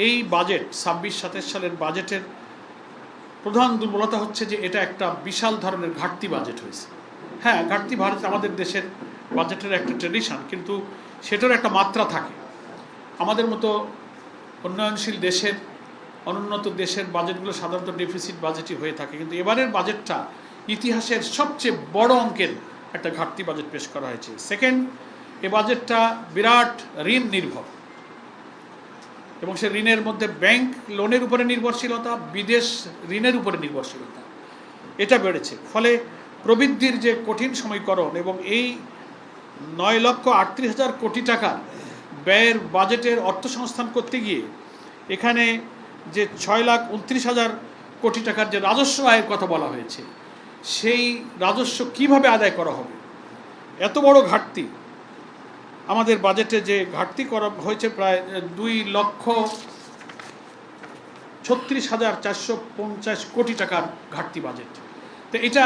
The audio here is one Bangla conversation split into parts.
এই বাজেট ২৬-২৭ সালের বাজেটের প্রধান দুর্বলতা হচ্ছে যে এটা একটা বিশাল ধরনের ঘাটতি বাজেট হয়েছে। হ্যাঁ, ঘাটতি ভারত আমাদের দেশের বাজেটের একটা ট্রেডিশন, কিন্তু সেটার একটা মাত্রা থাকে। আমাদের মতো উন্নয়নশীল দেশের, অনুন্নত দেশের বাজেটগুলো সাধারণত ডেফিসিট বাজেটই হয়ে থাকে, কিন্তু এবারের বাজেটটা ইতিহাসের সবচেয়ে বড় অঙ্কের একটা ঘাটতি বাজেট পেশ করা হয়েছে। সেকেন্ড, এ বাজেটটা বিরাট ঋণ নির্ভর, এবং সে ঋণের মধ্যে ব্যাংক লোনের উপরে নির্ভরশীলতা, বিদেশ ঋণের উপরে নির্ভরশীলতা এটা বেড়েছে। ফলে প্রবৃদ্ধির যে কঠিন সমীকরণ এবং এই ৯,৩৮,০০০ কোটি টাকা ব্যয়ের বাজেটের অর্থসংস্থান করতে গিয়ে এখানে যে ৬,২৯,০০০ কোটি টাকার যে রাজস্ব আয়ের কথা বলা হয়েছে, সেই রাজস্ব কিভাবে আদায় করা হবে? এত বড় ঘাটতি আমাদের বাজেটে, যে ঘাটতি করা হয়েছে প্রায় ২,৩৬,৪৫০ কোটি টাকার ঘাটতি বাজেট। তো এটা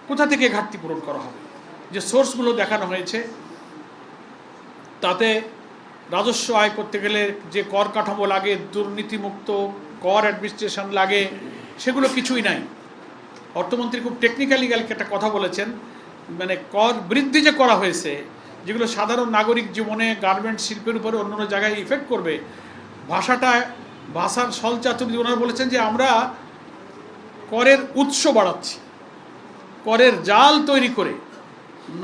কোথা থেকে ঘাটতি পূরণ করা হবে? যে সোর্সগুলো দেখানো হয়েছে তাতে রাজস্ব আয় করতে গেলে যে কর কাঠামো লাগে, দুর্নীতিমুক্ত কর অ্যাডমিনিস্ট্রেশন লাগে, সেগুলো কিছুই নাই। অর্থমন্ত্রী খুব টেকনিক্যালি একটা কথা বলেছেন, মানে কর বৃদ্ধি যে করা হয়েছে, যেগুলো সাধারণ নাগরিক জীবনে, গার্মেন্ট শিল্পের উপরে অন্য জায়গায় ইফেক্ট করবে, ভাষার ছলচাতুরি ওনারা বলেছেন যে আমরা করের উৎস বাড়াচ্ছি, করের জাল তৈরি করে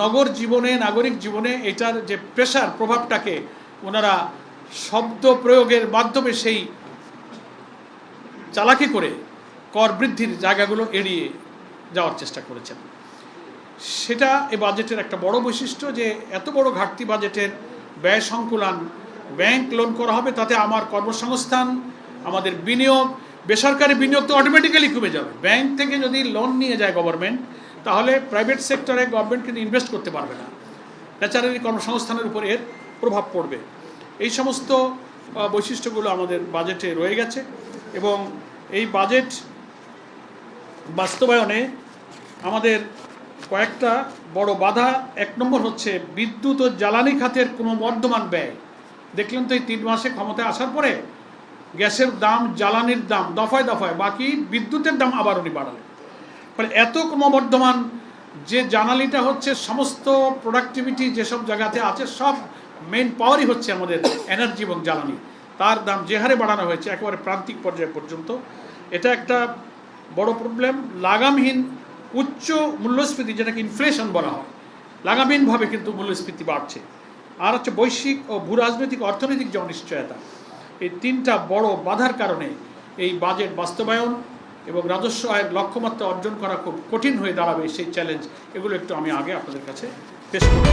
নগর জীবনে, নাগরিক জীবনে এটার যে প্রেশার, প্রভাবটাকে ওনারা শব্দ প্রয়োগের মাধ্যমে সেই চালাকি করে কর বৃদ্ধির জায়গাগুলো এড়িয়ে যাওয়ার চেষ্টা করেছেন। সেটা এই বাজেটের একটা বড় বৈশিষ্ট্য, যে এত বড় ঘাটতি বাজেটের ব্যয় সংকুলান, ব্যাংক লোন করা হবে, তাতে আমার কর্মসংস্থান, আমাদের বিনিয়োগ, বেসরকারি বিনিয়োগ তো অটোমেটিক্যালি কমে যাবে। ব্যাংক থেকে যদি লোন নিয়ে যায় গভর্নমেন্ট, তাহলে প্রাইভেট সেক্টরে গভর্নমেন্ট কিন্তু ইনভেস্ট করতে পারবে না, ন্যাচারালি কর্মসংস্থানের উপর এর প্রভাব পড়বে। এই সমস্ত বৈশিষ্ট্যগুলো আমাদের বাজেটে রয়ে গেছে, এবং এই বাজেট বাস্তবায়নে আমাদের কয়েকটা বড় বাধা। ১ নম্বর হচ্ছে বিদ্যুৎ ও জ্বালানি খাতের ক্রমবর্ধমান ব্যয়। দেখলেন তো এই ৩ মাসে ক্ষমতায় আসার পরে গ্যাসের দাম, জ্বালানির দাম দফায় দফায়, বাকি বিদ্যুতের দাম আবার উনি বাড়ালেন। ফলে এত ক্রমবর্ধমান যে জ্বালানিটা হচ্ছে, সমস্ত প্রোডাক্টিভিটি যেসব জায়গাতে আছে, সব মেন পাওয়ারই হচ্ছে আমাদের এনার্জি এবং জ্বালানি, তার দাম যে হারে বাড়ানো হয়েছে একেবারে প্রান্তিক পর্যায় পর্যন্ত, এটা একটা বড় প্রবলেম। লাগামহীন উচ্চ মূল্যস্ফীতি, যেটাকে ইনফ্লেশন বলা হয়, লাগামহীনভাবে কিন্তু মূল্যস্ফীতি বাড়ছে। আর হচ্ছে বৈশ্বিক ও ভূরাজনৈতিক অর্থনৈতিক যে অনিশ্চয়তা, এই ৩টা বড় বাধার কারণে এই বাজেট বাস্তবায়ন এবং রাজস্ব আয়ের লক্ষ্যমাত্রা অর্জন করা খুব কঠিন হয়ে দাঁড়াবে। সেই চ্যালেঞ্জ, এগুলো একটু আমি আগে আপনাদের কাছে পেশ করব।